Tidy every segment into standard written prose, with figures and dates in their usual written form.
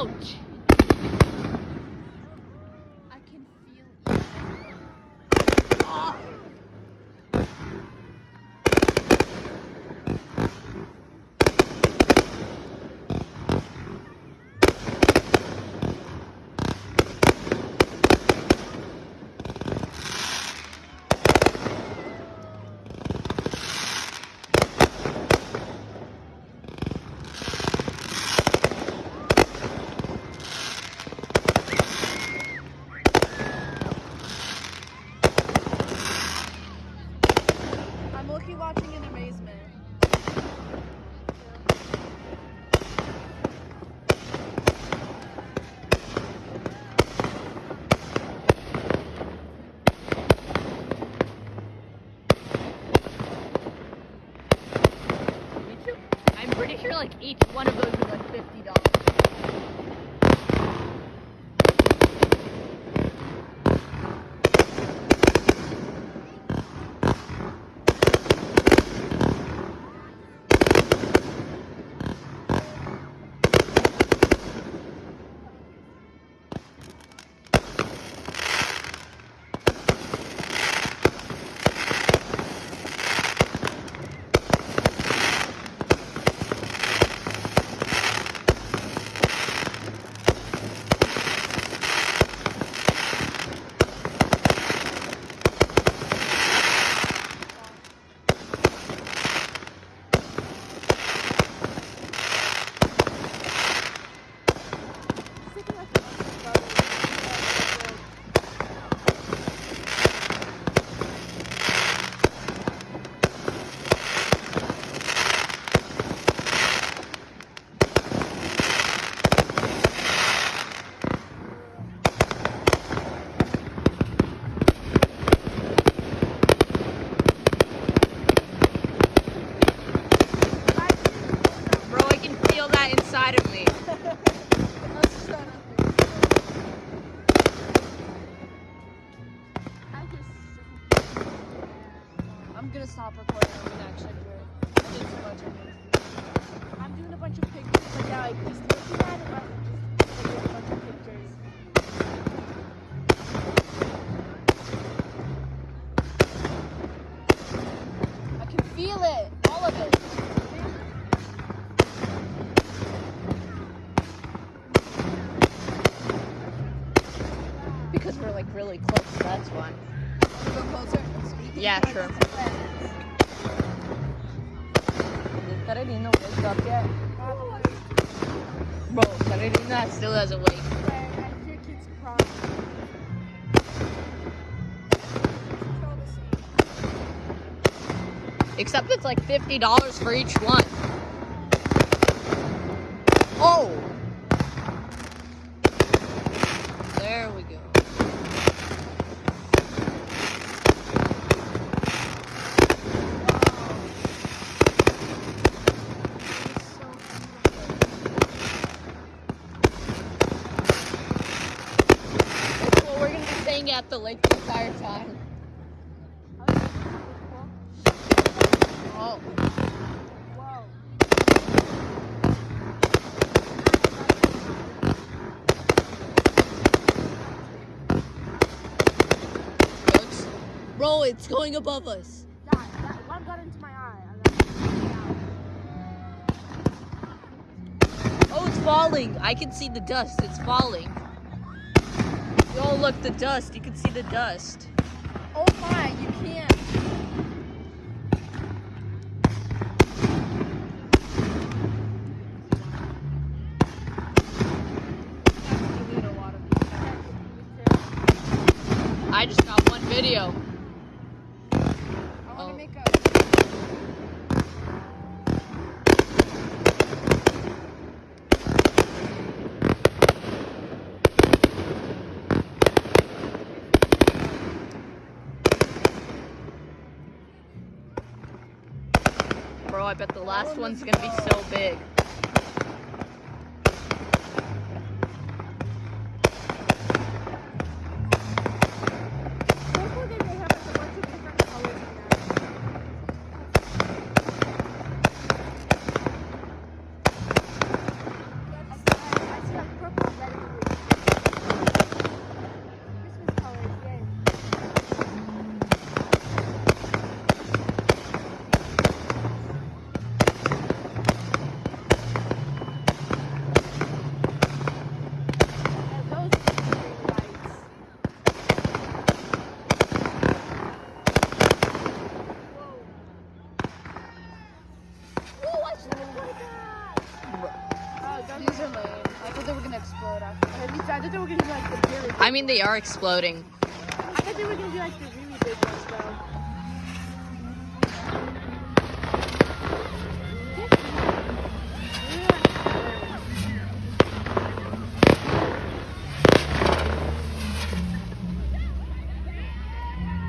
Ouch! I can feel it. Oh. I'm looking, watching in amazement. I'm pretty sure like each one of those is like $50. Bro, I can feel that inside of me. I'm gonna stop recording. I'm gonna actually do it. I did too much of it. I'm doing a bunch of pictures, but yeah, like just looking at it, I'm just taking a bunch of pictures. I can feel it, all of it. Because we're like really close, that's why. Go closer. Yeah, sure. Did Karenina wake up yet? Bro, Karenina still hasn't waked. I hear kids crying. Except it's like $50 for each one. Oh! There we go. Well, we're gonna be staying at the lake the entire time. Oh. Whoa. Bro, it's going above us. That one got into my eye. I got it out. Oh, it's falling. I can see the dust. It's falling. Oh, look, the dust. You can see the dust. Oh my, you can't. I just got one video. I want to make a. Bro, I bet the last one's gonna be so big. Hopefully they have a bunch of different colors in there. I see like purple These are lame. I thought they were gonna explode after. At least I thought they were gonna be like the really big I mean, they are exploding. I thought they were gonna be like the really big ones though.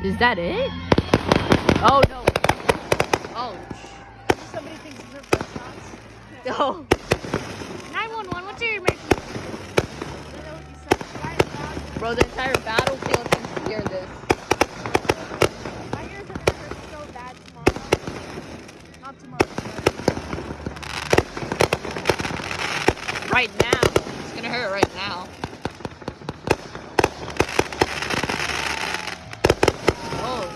Is that it? Oh no. Oh. Somebody thinks these are first shots. No. 911, what's your emergency? Bro, the entire battlefield can hear this. My ears are gonna hurt so bad tomorrow. Not tomorrow. Right now. It's gonna hurt right now. Oh.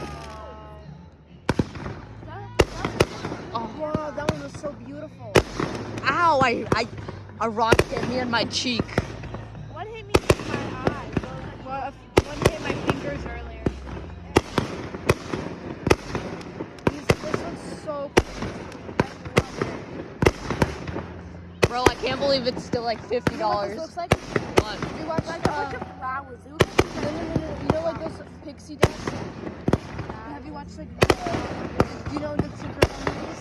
Oh. Wow, that one was so beautiful. Ow! A rock hit me in my cheek. One hit me in my eye. Well, one hit my fingers earlier. This one's so cool. Bro, I can't believe it's still like $50. You know what this looks like? What? You watch Like a bunch of flowers. They look like no. You know like those pixie dust? Have you watched like do you know what the secret one is?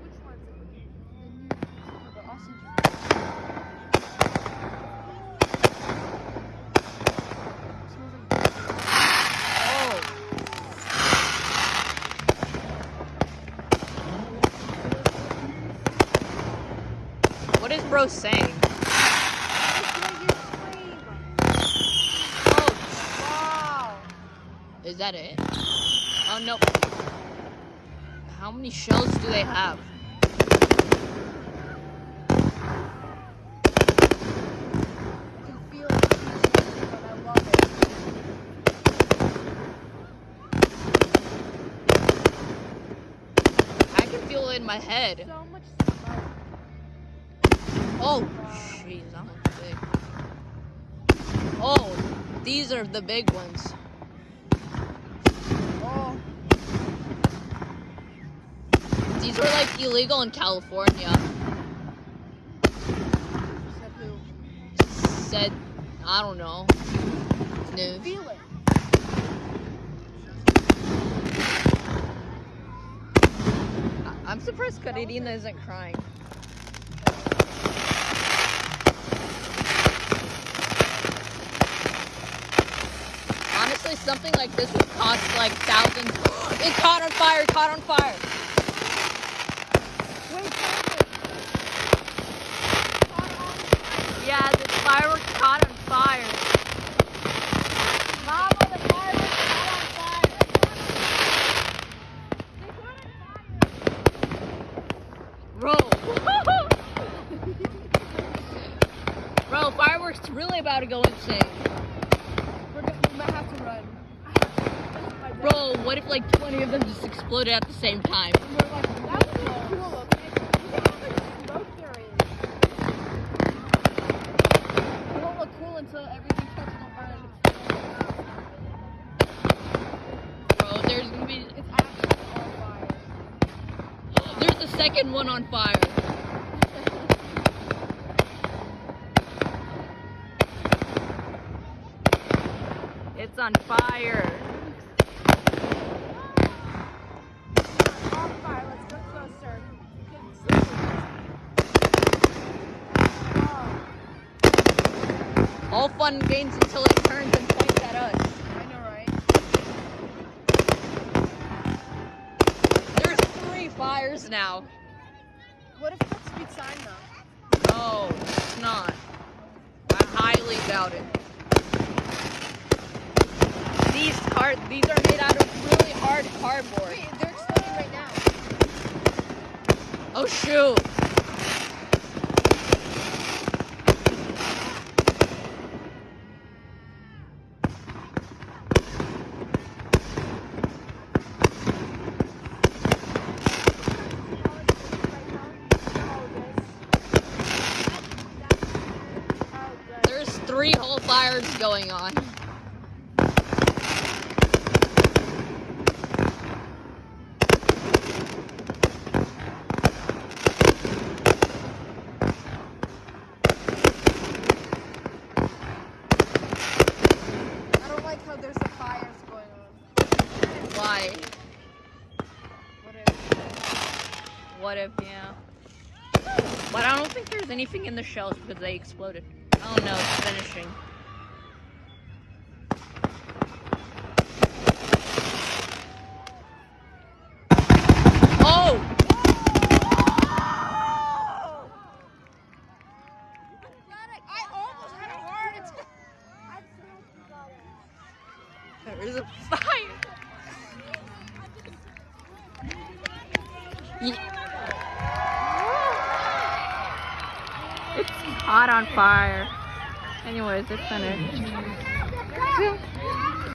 which ones? The Austin. Oh. What is bro saying? Oh. Wow. Is that it? Oh no. How many shells do they have? You can feel it, but I love it. I can feel it in my head. So much smoke. Oh, jeez, that one's big. Oh, these are the big ones. Oh, These were like illegal in California. said who? Said, I don't know. News. Feel it. I'm surprised Karina isn't crying. Honestly, something like this would cost like thousands. It caught on fire, caught on fire. Wait, Yeah, the fireworks caught on fire. Mama, the fireworks caught on fire. Bro. Bro, fireworks really about to go insane. We might have to run. Bro, what if like 20 of them just exploded at the same time? We're like, That would be cool, okay? Look at how much smoke there is. it won't look cool until everything catches on fire. Bro, there's gonna be. It's actually on fire. There's a second one on fire. It's on fire. On fire, let's go closer. All fun and games until it turns and points at us. I know, right? There's 3 fires now. What if that's speed sign though? No, it's not. I highly doubt it. These are made out of really hard cardboard. Wait, they're exploding right now. Oh shoot. There's 3 whole fires going on. What if, yeah. But I don't think there's anything in the shells because they exploded. Oh no, it's finishing. Oh! I almost had a heart attack. There's a fire! It's hot on fire. Anyways, it's finished.